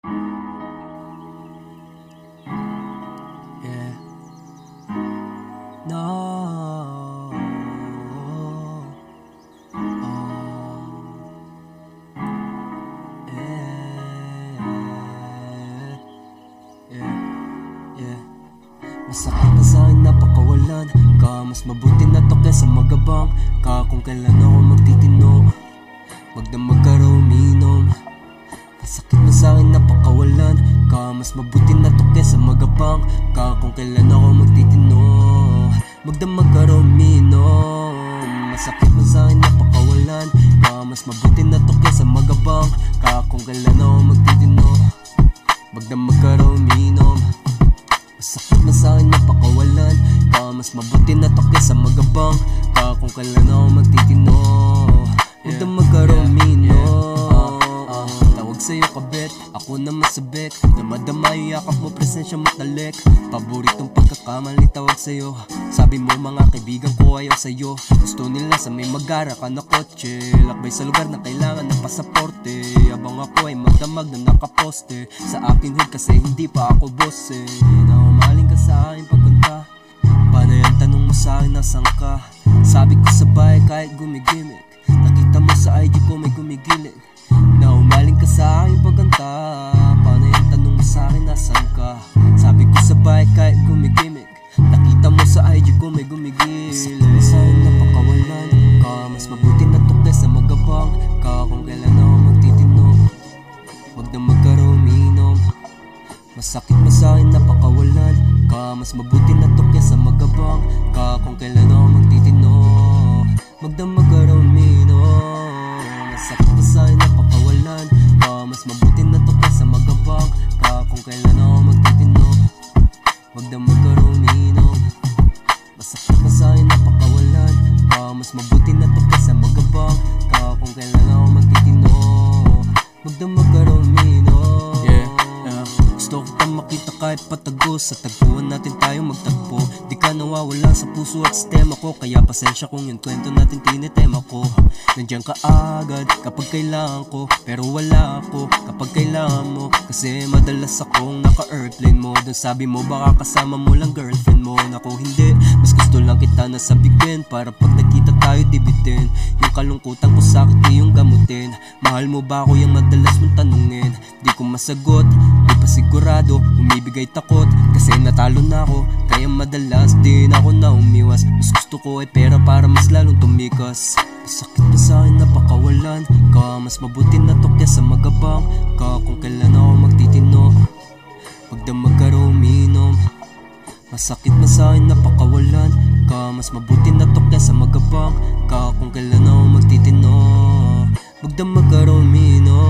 Yeah. No. Yeah. Masakit na sa'kin napakawalan ka. Mas mabuti na to kesa magabang ka. Kung kailan ako magtitino, magdamag ka raw uminom. Masakit na sa'kin napakawalan ka. Mas mabuti na to kesa magabang ka. Kung kailan ako magtitino, magdamag ka raw uminom. Masakit na sa'kin napakawalan ka. Mas mabuti na to kesa magabang ka. Kung kailan ako magtitino, magdamag ka raw uminom. Masakit na sa'kin napakawalan ka. Mas mabuti na to kesa magabang ka. Kung kailan ako magtitino, magdamag ka raw uminom. Tawag sa'yo kabet, ako na masabik. Damadama yung yakap mo, presensya mo talik. Paboritong pagkakamali tawag sa'yo. Sabi mo mga kaibigan ko ayaw sa'yo. Gusto nila sa may magara ka na kotse. Lakbay sa lugar na kailangan ng pasaporte. Abang ako ay magdamag na nakaposte. Sa akin hood kasi hindi pa ako boss eh. Na umaling ka sa akin pagkanta. Paano yung tanong mo sa akin nasan ka? Sabi ko sa bahay kahit gumigimik. Nakita mo sa IG ko may gumigiling. Na umaling ka sa akin pagkanta. Paano yung tanong mo sa akin nasan ka? Sabi ko sa bahay kahit gumigimik. Nakita mo sa IG ko may gumigiling. Sakit na sa'kin napakawalan ka. Mas mabuti na to kesa magabang ka. Kung kailan ako magtitino, magdamag ka raw uminom. Masakit na sa'kin napakawalan ka. Mas mabuti na to kesa magabang ka. Kung kailan ako magtitino, magdamag ka raw uminom. Masakit na sa'kin napakawalan ka. Mas mabuti na to kesa magabang ka. Kung kailan ako magtitino, magdamag ka raw uminom. Masakit na sa'kin napakawalan ka. Mas mabuti na to kesa magabang ka. Kung kailan ako magtitino, magdamag ka raw uminom. Gusto kitang makita kahit patago. Sa tagpuan natin tayo magtagpo. Di ka nawawala sa puso at sistema ko. Kaya pasensya kung yung kwento natin tinitema ko. Nandiyan ka agad kapag kailangan ko. Pero wala ako kapag kailangan mo. Kasi madalas akong naka-airplane mo. Dun sabi mo baka kasama mo lang girlfriend mo. Naku hindi, mas gusto lang kita nasabigin. Para pag nakita tayo dibitin. Yung kalungkutan ko sakit iyong gamutin. Mahal mo ba ako yung madalas mong tanungin? Di ko masagot, di pa sigurado. Umibigay takot kasi natalo na ako. Kaya madalas din ako na umiwas. Mas gusto ko ay pera para mas lalong tumikas. Masakit na sa'kin napakawalan ka. Mas mabuti na to kesa magabang ka. Kung kailan ako magtitino, magdamag ka raw uminom. Masakit na sa'kin napakawalan ka. Mas mabuti na to kesa magabang ka. Kung kailan ako magtitino, magdamag ka raw uminom.